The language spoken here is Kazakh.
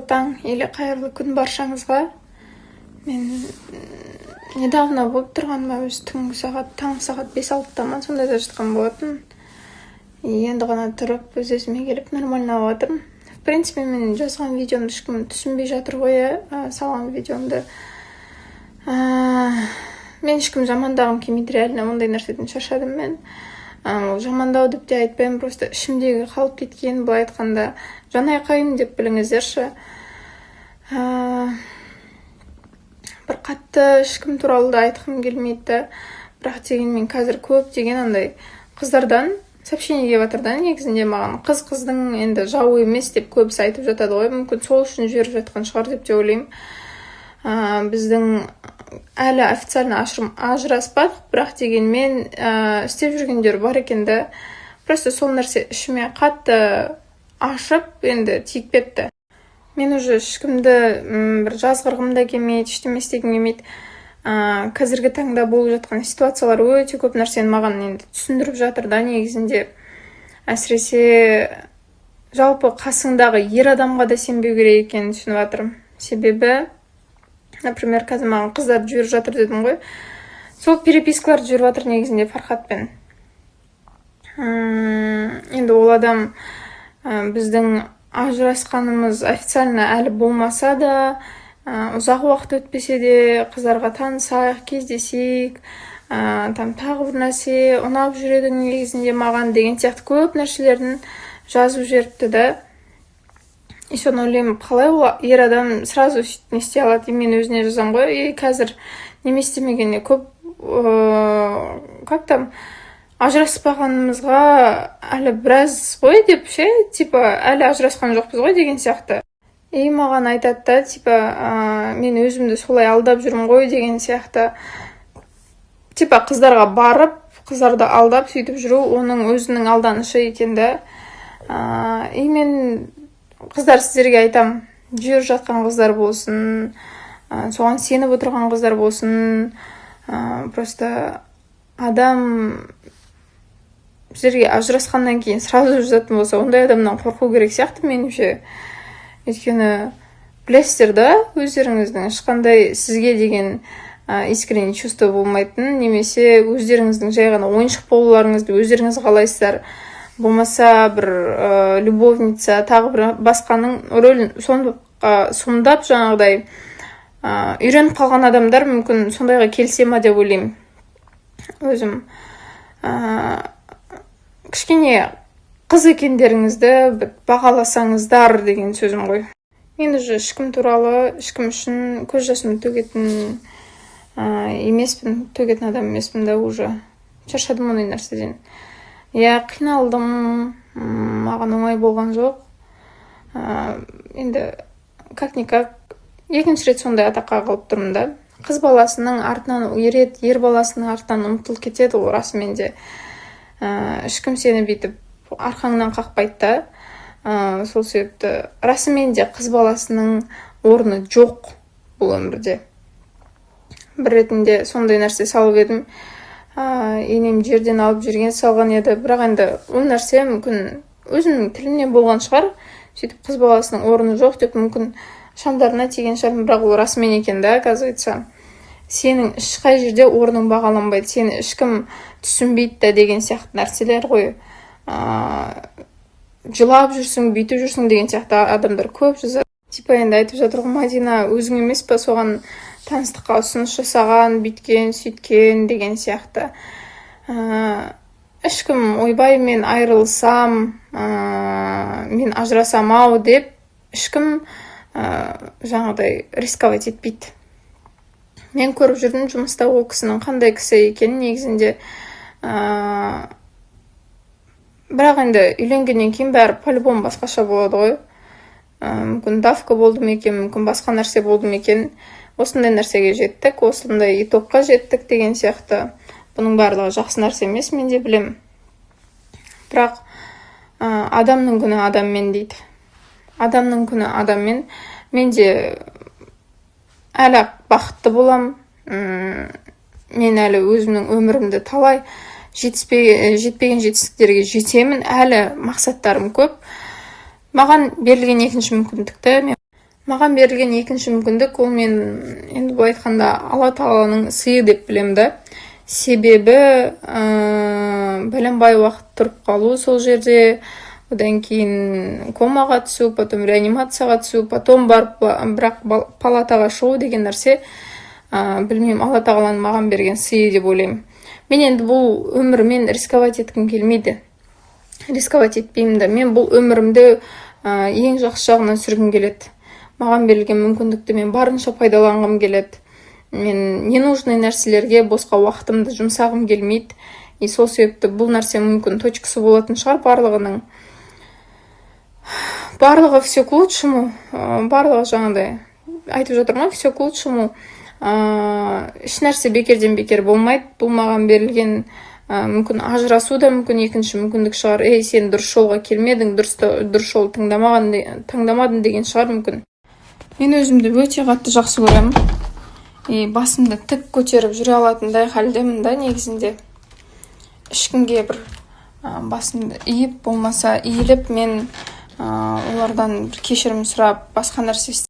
Таң или қайырлы күн баршаңызға. Мен недавно болып тұрғаныма өзі түнгі таң сағат 5-6-таман сондайда жатқан болатын. Енді ғана тұрып, өз-өзіме келіп нормально жатырмын. В принципе, мен жазған видеомды ешкім түсінбей жатыр ғой, салған видеомды. Мен ешкім жамандағым келмейді, реально ондай нәрседен шаршадым мен. Жамандау деп те айтпаймын, просто ішімдегі қалып кеткен, былай айтқанда жанайқайым деп біліңіздерші. Бір қатты ешкім туралы да айтқым келмейді, бірақ дегенмен қазір көп деген андай қыздардан сообщение келіп жатыр да, негізінде маған қыздың енді жауы емес деп көбісі айтып жатады ғой, мүмкін сол үшін жіберіп жатқан шығар деп те ойлаймын. Біздің әлі официально ажыраспадық, бірақ дегенмен істеп жүргендер бар екенді. Просто сол нәрсе ішіме қатты ашып, енді тиіп кетті. Мен уже ешкімді бір жазғырғым да келмейді, ештеңе істегім келмейді. Қазіргі таңда болып жатқан ситуациялар өте көп нәрсені маған енді түсіндіріп жатыр да, негізінде. Әсіресе жалпы қасыңдағы ер адамға да сенбеу керек екенін түсініп жатырмын. Себебі, например, қазір маған қыздар жіберіп жатыр дедім ғой. Сол перепискаларды жіберіп жатыр негізінде Фархатпен. Енді ол адам біздің ажырасқанымыз официально әлі болмаса да, ұзақ уақыт өтпесе де қыздарға танысайық, кездесейік, тағы бір нәрсе ұнап жүреді негізінде маған деген сияқты көп нәрселерін жазып жіберіпті да. И соны ойлаймын, қалай ол ер адам сразу не істей алады, мен өзіне жазам ғой, қазір неме істемегеніне көп, как там, ажыраспағанымызға әлі біраз ғой деп ше, типа әлі ажырасқан жоқпыз ғой деген сияқты. И маған айтады да, типа мен өзімді солай алдап жүрмін ғой деген сияқты. Типа қыздарға барып, қыздарды алдап сөйтіп жүру оның өзінің алданышы екенді. И мен қыздар сіздерге айтам, жүріп жатқан қыздар болсын, соған сеніп отырған қыздар болсын, просто адам сіздерге ажырасқаннан кейін сразу жазатын болса, ондай адамнан қорқу керек сияқты меніңше. Өйткені білесіздер да, өздеріңіздің ешқандай сізге деген искренне чувство болмайтын, немесе өздеріңіздің жай ғана ойыншық болуларыңызды өздеріңіз қалайсыздар, болмаса бір любовница, тағы бір басқаның рөлін сомдап жаңағыдай үйреніп қалған адамдар мүмкін сондайға келсе ма деп ойлаймын. Өзім кішкене қыз екендеріңізді бағаласаңыздар деген сөзім ғой. Мен уже ешкім туралы, ешкім үшін көз жасымды төгетін емеспін, төгетін адам емеспін да, уже шаршадым ондай нәрседен. Қиналдым, маған оңай болған жоқ. Енді как-никак екінші рет сондай атаққа қалып тұрмын да. Қыз баласының артынан ереді, ер баласының артынан ұмтылып кетеді ол расымен де. Ешкім сені бүйтіп арқаңнан қақпайды да. Сол себепті расымен де қыз баласының орны жоқ бұл өмірде. Бір ретінде сондай нәрсе салып едім. Енем жерден алып жүрген салған еді, бірақ енді ол нәрсе мүмкін өзімнің тілімнен болған шығар. Сөйтіп қыз баласының орны жоқ деп мүмкін шамдарына тиген шығар, бірақ ол расымен екен да, оказывается. Сенің ешқай жерде орның бағаланбайды, сені ешкім түсінбейді да деген сияқты нәрселер ғой. Жылап жүрсің, бүйтіп жүрсің деген сияқты адамдар көп жазады. Типа енді айтып жатыр ғой, Мадина өзің емес па соған таныстыққа ұсыныс жасаған, бүйткен, сөйткен деген сияқты. Ешкім ойбай мен айырылсам, мен ажырасам ау деп ешкім жаңағыдай рисковать етпейді. Мен көріп жүрдім жұмыста ол кісінің қандай кісі екенін негізінде. Бірақ енді үйленгеннен кейін бәрі по-любому басқаша болады ғой. Мүмкін давка болды ма екен, мүмкін басқа нәрсе болды ма екен. Осындай нәрсеге жеттік, осындай итогқа жеттік деген сияқты. Бұның барлығы жақсы нәрсе емес, мен де білем. Бірақ адамның күні адаммен дейді. Адамның күні адаммен. Мен де әлі бақытты болам. Мен әлі өзімнің өмірімді талай жетпеген жетістіктерге жетемін. Әлі мақсаттарым көп. Маған берілген екінші мүмкіндікті Маған берілген екінші мүмкіндік ол мен енді былай айтқанда Алла тағаланың сыйы деп білемін да. Себебі бәленбай уақыт тұрып қалу сол жерде, одан кейін комаға түсу, потом реанимацияға түсу, потом барып бірақ палатаға шығу деген нәрсе, білмеймін, Алла тағаланың маған берген сыйы деп ойлаймын. Мен енді бұл өмірмен рисковать еткім келмейді. Рисковать етпеймін да. Мен бұл өмірімді ең жақсы жағынан сүргім келеді. Маған берілген мүмкіндікті мен барынша пайдаланғым келеді. Мен ненужный нәрселерге босқа уақытымды жұмсағым келмейді. И сол себепті бұл нәрсе мүмкін точкасы болатын шығар барлығының. Барлығы все к лучшему. Барлығы жаңағыдай айтып жатырмын, все к лучшему. Еш нәрсе бекерден бекер болмайды. Бұл маған берілген мүмкін ажырасу да мүмкін екінші мүмкіндік шығар. Сен дұрыс жолға келмедің, дұрыс жол таңдамадың деген шығар мүмкін. Мен өзімді өте қатты жақсы көремін. Басымды тік көтеріп жүре алатындай халдемін да негізінде. Ешкімге бір басымды иіп болмаса иіліп мен олардан бір кешірім сұрап басқа нәрсе